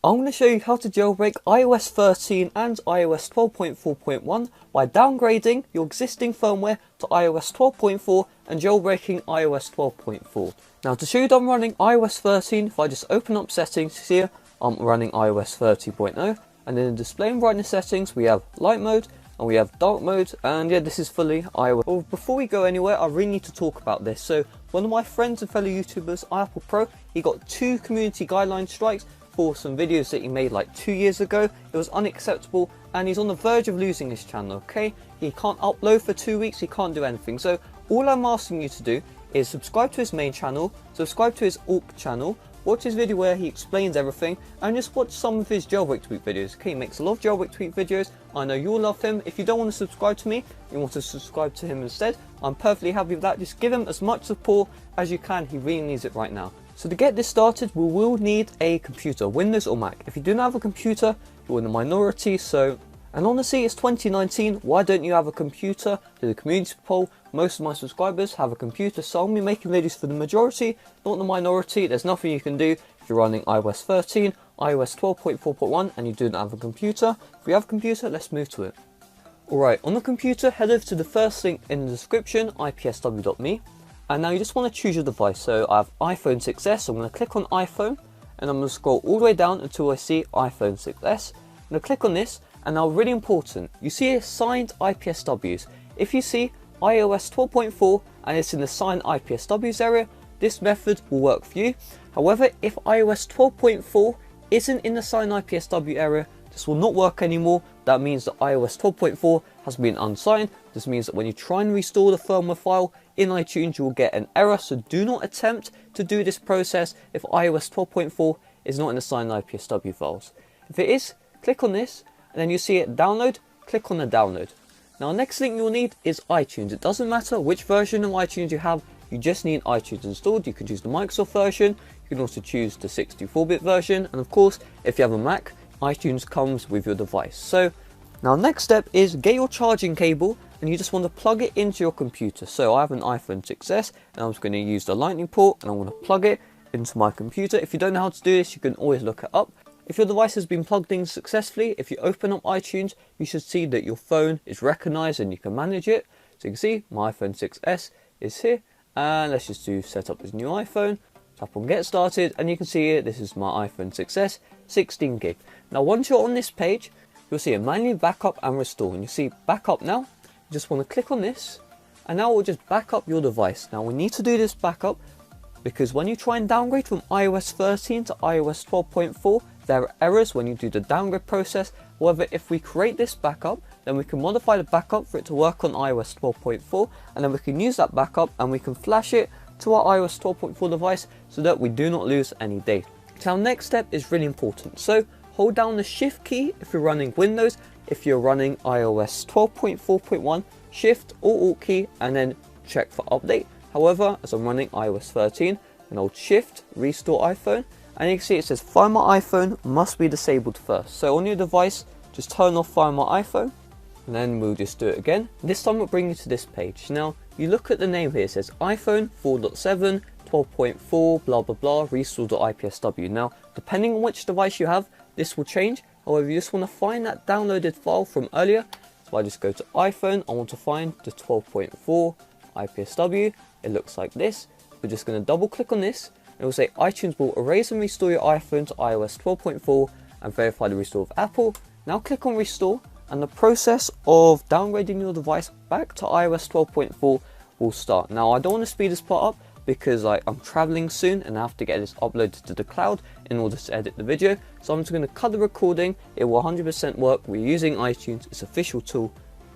I'm going to show you how to jailbreak iOS 13 and iOS 12.4.1 by downgrading your existing firmware to iOS 12.4 and jailbreaking iOS 12.4. Now to show you that I'm running iOS 13, if I just open up settings here, I'm running iOS 30.0, and in the display and brightness settings we have light mode and we have dark mode, and yeah, this is fully iOS. Well, before we go anywhere, I really need to talk about this. So one of my friends and fellow YouTubers, iApple Pro, he got 2 community guideline strikes for some videos that he made like 2 years ago. It was unacceptable and he's on the verge of losing his channel, okay? He can't upload for 2 weeks, he can't do anything. So all I'm asking you to do is subscribe to his main channel, subscribe to his AUK channel, watch his video where he explains everything, and just watch some of his jailbreak tweak videos. Okay, he makes a lot of jailbreak tweak videos. I know you'll love him. If you don't want to subscribe to me, you want to subscribe to him instead, I'm perfectly happy with that. Just give him as much support as you can, he really needs it right now. So to get this started, we will need a computer, Windows or Mac. If you do not have a computer, you're in the minority. And honestly, it's 2019, why don't you have a computer? Do the community poll. Most of my subscribers have a computer, so I'm making videos for the majority, not the minority. There's nothing you can do if you're running iOS 13, iOS 12.4.1 and you do not have a computer. If you have a computer, let's move to it. Alright, on the computer, head over to the first link in the description, ipsw.me. And now you just want to choose your device. So I have iPhone 6s, so I'm going to click on iPhone and I'm going to scroll all the way down until I see iPhone 6s. I'm going to click on this, and now really important, you see here signed IPSWs. If you see iOS 12.4 and it's in the signed IPSWs area, this method will work for you. However, if iOS 12.4 isn't in the signed IPSW area, this will not work anymore. That means that iOS 12.4 has been unsigned. This means that when you try and restore the firmware file in iTunes, you will get an error. So do not attempt to do this process if iOS 12.4 is not in the signed IPSW files. If it is, click on this and then you see it download, click on the download. Now next thing you'll need is iTunes. It doesn't matter which version of iTunes you have, you just need iTunes installed. You can choose the Microsoft version, you can also choose the 64-bit version, and of course if you have a Mac, iTunes comes with your device. So now next step is get your charging cable and you just want to plug it into your computer. So I have an iPhone 6s and I'm just going to use the lightning port and I want to plug it into my computer. If you don't know how to do this, you can always look it up. If your device has been plugged in successfully, if you open up iTunes, you should see that your phone is recognized and you can manage it. So you can see my iPhone 6s is here, and let's just do set up this new iPhone. Tap on get started and you can see here this is my iPhone 6s 16 gig. Now once you're on this page, you'll see a manually backup and restore, and you see backup now. You just want to click on this and now we'll just back up your device. Now we need to do this backup because when you try and downgrade from iOS 13 to iOS 12.4, there are errors when you do the downgrade process. However, if we create this backup, then we can modify the backup for it to work on iOS 12.4, and then we can use that backup and we can flash it to our iOS 12.4 device so that we do not lose any data. Now next step is really important. So hold down the shift key if you're running Windows. If you're running iOS 12.4.1, shift or alt key and then check for update. However, as I'm running iOS 13, and I'll shift restore iPhone, and you can see it says Find My iPhone must be disabled first. So on your device, just turn off Find My iPhone, and then we'll just do it again. This time we'll bring you to this page. Now you look at the name here, it says iPhone 4.7, 12.4, blah blah blah, restore.ipsw. Now depending on which device you have, this will change. However, you just want to find that downloaded file from earlier. So I just go to iPhone, I want to find the 12.4 IPSW. It looks like this. We're just going to double click on this. It will say iTunes will erase and restore your iPhone to iOS 12.4 and verify the restore of Apple. Now click on restore and the process of downgrading your device back to iOS 12.4 will start. Now I don't want to speed this part up because I'm traveling soon and I have to get this uploaded to the cloud in order to edit the video. So I'm just going to cut the recording. It will 100% work. We're using iTunes, its official tool.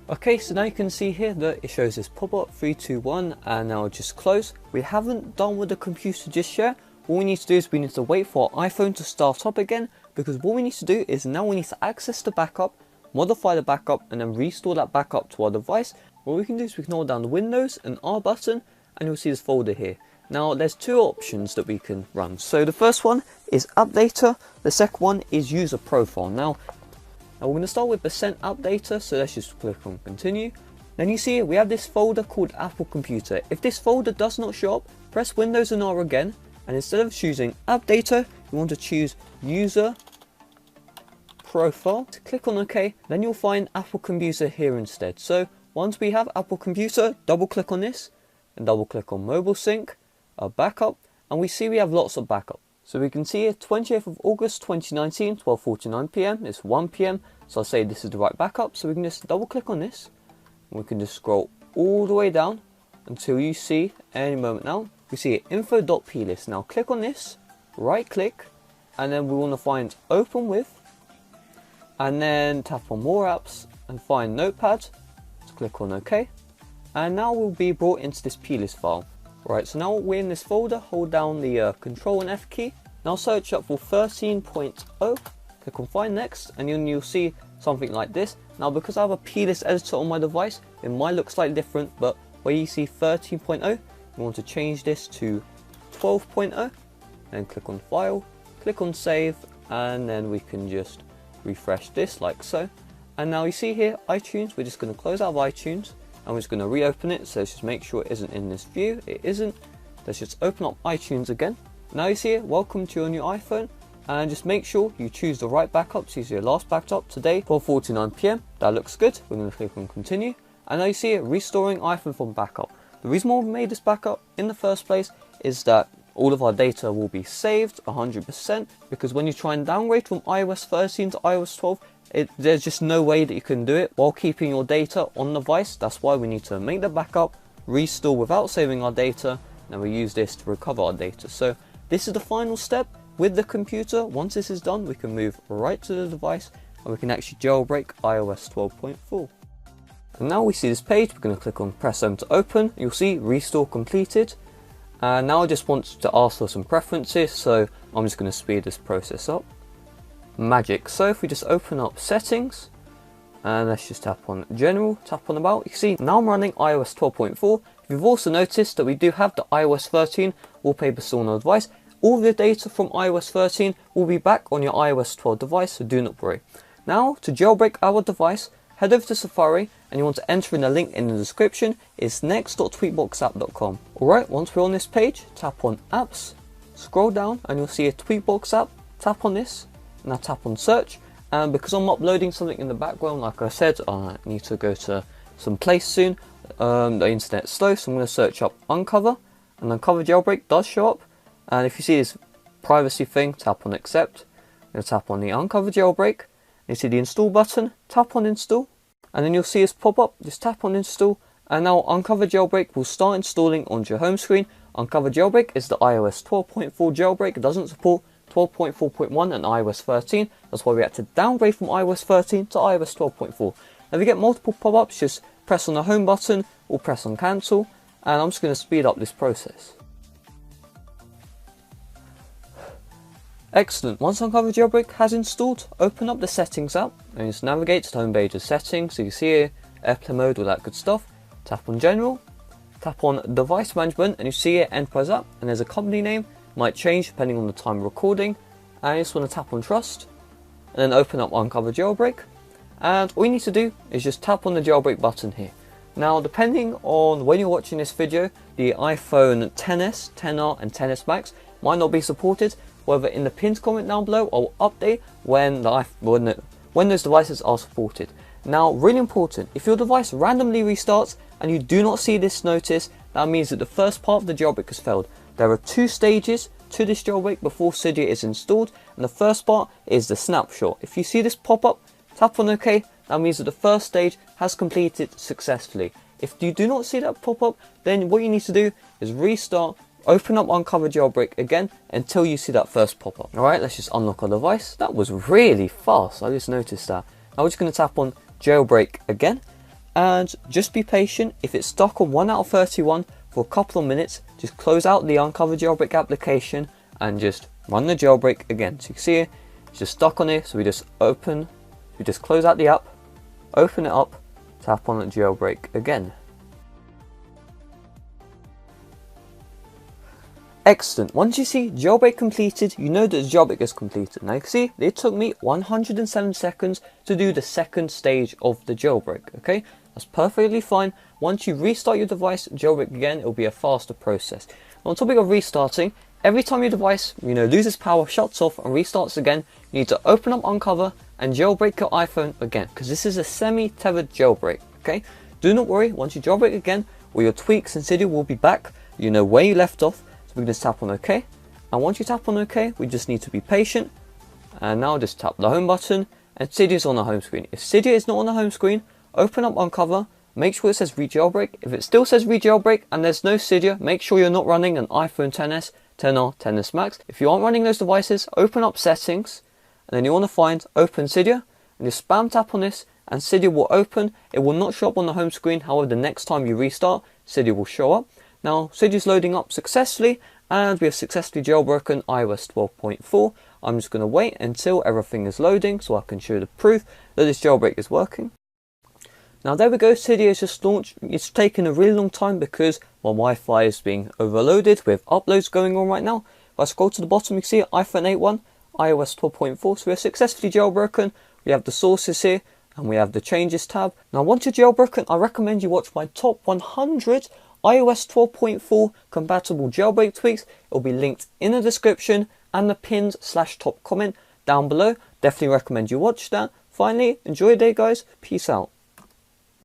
Okay, so now you can see here that it shows this pop-up 3, 2, 1, and now just close. We haven't done with the computer just yet. All we need to do is we need to wait for our iPhone to start up again, because what we need to do is now we need to access the backup, modify the backup, and then restore that backup to our device. What we can do is we can hold down the Windows and R button, and you'll see this folder here. Now there's 2 options that we can run. So the first one is Updater, the second one is User Profile. Now we're going to start with %updater, so let's just click on continue. Then you see we have this folder called Apple Computer. If this folder does not show up, press Windows and R again, and instead of choosing Updater, you want to choose User profile, click on OK, then you'll find Apple Computer here instead. So once we have Apple Computer, double click on this and double click on Mobile Sync, Backup, and we see we have lots of backup. So we can see here 20th of August 2019, 12:49 PM, it's 1 PM, so I'll say this is the right backup. So we can just double click on this and we can just scroll all the way down until you see, any moment now, we see it, info.plist. Now click on this, right click, and then we want to find open with, and then tap on more apps and find notepad, so click on OK, and now we'll be brought into this plist file. Right, so now we're in this folder, hold down the Control and F key, now search up for 13.0, click on find next, and then you'll see something like this. Now because I have a plist editor on my device, it might look slightly different, but where you see 13.0, you want to change this to 12.0, and click on file, click on save, and then we can just refresh this like so. And now you see here iTunes, we're just going to close out of iTunes and we're just going to reopen it. So let's just make sure it isn't in this view. It isn't. Let's just open up iTunes again. Now you see it, welcome to your new iPhone, and just make sure you choose the right backup. So you see your last backup today, 12:49 PM. That looks good. We're going to click on continue, and now you see it restoring iPhone from backup. The reason why we made this backup in the first place is that all of our data will be saved 100%, because when you try and downgrade from iOS 13 to iOS 12, there's just no way that you can do it while keeping your data on the device. That's why we need to make the backup, restore without saving our data, and we use this to recover our data. So this is the final step with the computer. Once this is done, we can move right to the device and we can actually jailbreak iOS 12.4. And now we see this page, we're going to click on press home to open. You'll see restore completed. And now I just want to ask for some preferences, so I'm just going to speed this process up. Magic. So if we just open up settings, and let's just tap on general, tap on about, you see now I'm running iOS 12.4. You've also noticed that we do have the iOS 13 wallpaper still on our device. All the data from iOS 13 will be back on your iOS 12 device, so do not worry. Now to jailbreak our device, head over to Safari and you want to enter in the link in the description. It's next.tweetboxapp.com. Alright, once we're on this page, tap on apps, scroll down and you'll see a Tweetbox app. Tap on this, now tap on search, and because I'm uploading something in the background, like I said, I need to go to some place soon. The internet's slow, so I'm going to search up Uncover, and Uncover Jailbreak does show up. And if you see this privacy thing, tap on accept. I'm going to tap on the Uncover Jailbreak. You see the install button, tap on install, and then you'll see this pop up, just tap on install, and now Uncover Jailbreak will start installing onto your home screen. Uncover Jailbreak is the iOS 12.4 jailbreak. It doesn't support 12.4.1 and iOS 13. That's why we had to downgrade from iOS 13 to iOS 12.4. Now if you get multiple pop-ups, just press on the home button or press on cancel, and I'm just going to speed up this process. Excellent. Once Uncover Jailbreak has installed, open up the settings app and just navigate to the home page of settings. So you can see here airplane mode, all that good stuff. Tap on general, tap on device management, and you see here enterprise app, and there's a company name, might change depending on the time of recording. And you just want to tap on trust and then open up Uncover Jailbreak, and all you need to do is just tap on the jailbreak button here. Now depending on when you're watching this video, the iPhone XS, XR and XS Max might not be supported. However, in the pinned comment down below, I'll update when those devices are supported. Now, really important, if your device randomly restarts and you do not see this notice, that means that the first part of the jailbreak has failed. There are 2 stages to this jailbreak before Cydia is installed, and the first part is the snapshot. If you see this pop up, tap on OK, that means that the first stage has completed successfully. If you do not see that pop up, then what you need to do is restart, open up Uncover Jailbreak again until you see that first pop-up. Alright, let's just unlock our device. That was really fast, I just noticed that. Now we're just going to tap on Jailbreak again, and just be patient. If it's stuck on 1 out of 31 for a couple of minutes, just close out the Uncover Jailbreak application and just run the jailbreak again. So you can see here, it's just stuck on here, so we just close out the app, open it up, tap on the jailbreak again. Excellent. Once you see jailbreak completed, you know that the jailbreak is completed. Now you can see it took me 107 seconds to do the second stage of the jailbreak. Okay, that's perfectly fine. Once you restart your device, jailbreak again, it will be a faster process. Now, on topic of restarting, every time your device loses power, shuts off and restarts again, you need to open up Uncover and jailbreak your iPhone again, because this is a semi-tethered jailbreak, okay? Do not worry, once you jailbreak again, all your tweaks and Cydia will be back. You know where you left off, so we can just tap on OK. And once you tap on OK, we just need to be patient. And now just tap the home button, and Cydia is on the home screen. If Cydia is not on the home screen, open up Uncover, make sure it says re-jailbreak. If it still says re-jailbreak and there's no Cydia, make sure you're not running an iPhone XS, XR, XS Max. If you aren't running those devices, open up Settings, and then you want to find Open Cydia, and you spam tap on this, and Cydia will open. It will not show up on the home screen, however the next time you restart, Cydia will show up. Now Cydia is loading up successfully, and we have successfully jailbroken iOS 12.4. I'm just going to wait until everything is loading so I can show the proof that this jailbreak is working. Now there we go, Cydia has just launched. It's taken a really long time because my Wi-Fi is being overloaded with uploads going on right now. If I scroll to the bottom, you can see iPhone 8.1, iOS 12.4, so we're successfully jailbroken. We have the sources here, and we have the changes tab. Now once you're jailbroken, I recommend you watch my top 100 iOS 12.4 compatible jailbreak tweaks. It will be linked in the description and the pinned / top comment down below. Definitely recommend you watch that. Finally, enjoy your day guys, peace out.